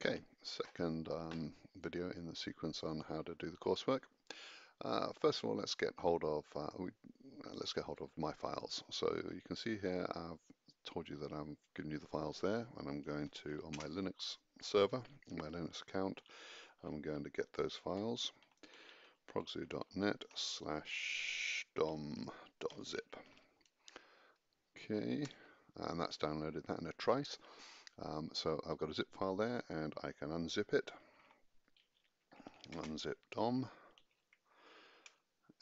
Okay, second video in the sequence on how to do the coursework. First of all, let's get hold of my files. So you can see here I've told you that I'm giving you the files there, and I'm going to, on my Linux server, my Linux account, I'm going to get those files, progzu.net/dom.zip. Okay, and that's downloaded that in a trice. So I've got a zip file there, and I can unzip it. Unzip DOM,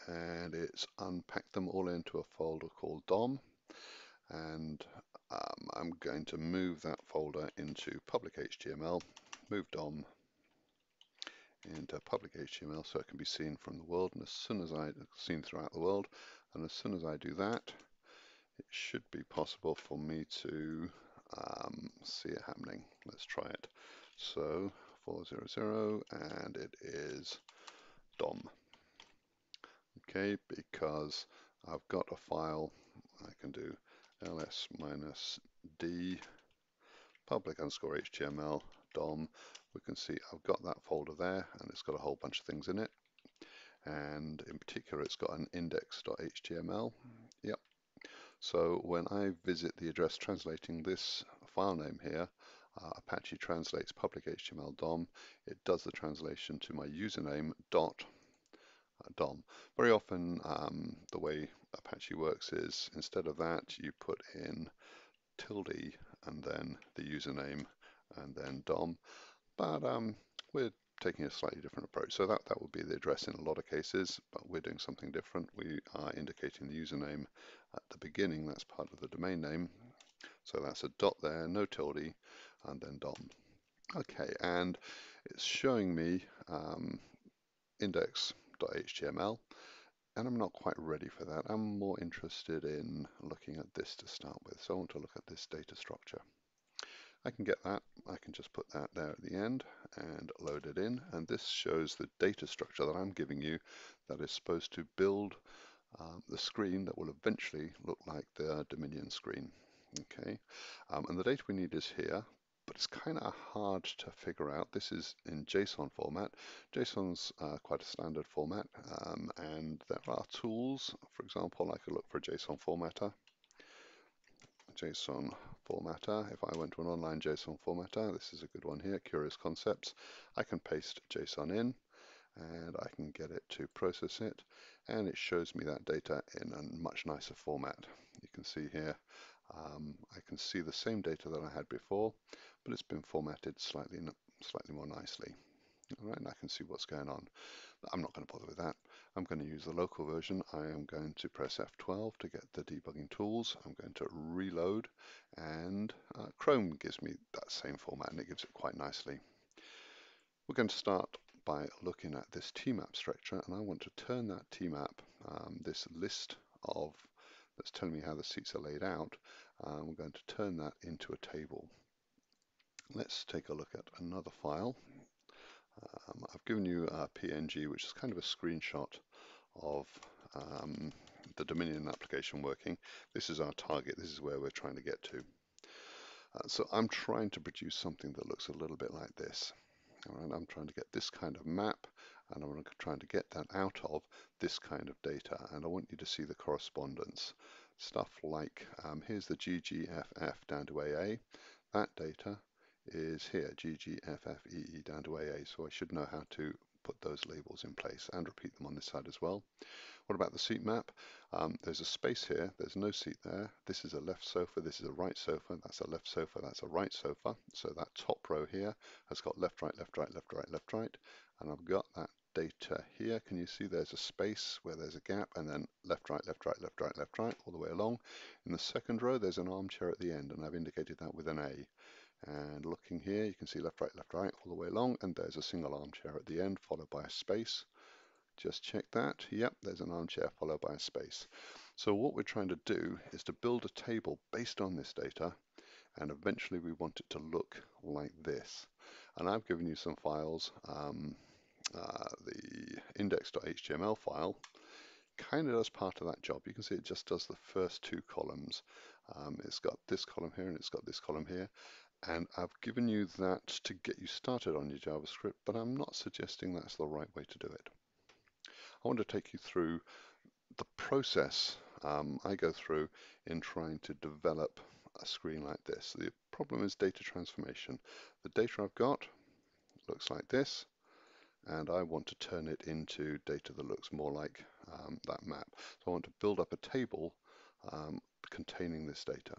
and it's unpacked them all into a folder called DOM, and I'm going to move that folder into public HTML, move DOM into public HTML so it can be seen from the world, and as soon as seen throughout the world, and as soon as I do that, it should be possible for me to see it happening. Let's try it. So 400, and it is DOM. Okay, because I've got a file, I can do ls-d public_html DOM. We can see I've got that folder there, and it's got a whole bunch of things in it. And in particular, it's got an index.html. Yep. So when I visit the address translating this file name here, Apache translates public HTML DOM. It does the translation to my username DOM. Very often the way Apache works is instead of that you put in tilde and then the username and then DOM, but we're taking a slightly different approach. So that would be the address in a lot of cases, but we're doing something different. We are indicating the username at the beginning. That's part of the domain name. So that's a dot there, no tilde, and then DOM. Okay, and it's showing me index.html. And I'm not quite ready for that. I'm more interested in looking at this to start with. So I want to look at this data structure. I can get that. I can just put that there at the end and load it in. And this shows the data structure that I'm giving you that is supposed to build the screen that will eventually look like the Dominion screen. Okay, and the data we need is here, but it's kind of hard to figure out. This is in JSON format. JSON's quite a standard format, and there are tools. For example, I could look for a JSON formatter. JSON formatter. If I went to an online JSON formatter, this is a good one here, Curious Concepts. I can paste JSON in, and I can get it to process it, and it shows me that data in a much nicer format. You can see here, I can see the same data that I had before, but it's been formatted slightly more nicely. All right, and I can see what's going on. I'm not going to bother with that. I'm going to use the local version. I am going to press F12 to get the debugging tools. I'm going to reload, and Chrome gives me that same format, and it gives it quite nicely. We're going to start by looking at this tmap structure, and I want to turn that tmap, this list of that's telling me how the seats are laid out, we're going to turn that into a table. Let's take a look at another file. I've given you a PNG, which is kind of a screenshot of the Dominion application working. This is our target. This is where we're trying to get to. So I'm trying to produce something that looks a little bit like this. All right, I'm trying to get this kind of map, and I'm trying to get that out of this kind of data, and I want you to see the correspondence. Stuff like, here's the GGFF down to AA. That data is here, GGFFEE down to AA, so I should know how to put those labels in place and repeat them on this side as well. What about the seat map? There's a space here, there's no seat there. This is a left sofa, this is a right sofa, that's a left sofa, that's a right sofa. So that top row here has got left, right, left, right, left, right, left, right. And I've got that data here. Can you see there's a space where there's a gap, and then left, right, left, right, left, right, left, right, all the way along. In the second row, there's an armchair at the end, and I've indicated that with an A. And looking here, you can see left, right, all the way along, and there's a single armchair at the end, followed by a space. Just check that. Yep, there's an armchair followed by a space. So what we're trying to do is to build a table based on this data, and eventually we want it to look like this. And I've given you some files. The index.html file kind of does part of that job. You can see it just does the first two columns. It's got this column here and it's got this column here. And I've given you that to get you started on your JavaScript, but I'm not suggesting that's the right way to do it. I want to take you through the process I go through in trying to develop a screen like this. The problem is data transformation. The data I've got looks like this, and I want to turn it into data that looks more like that map. So I want to build up a table containing this data.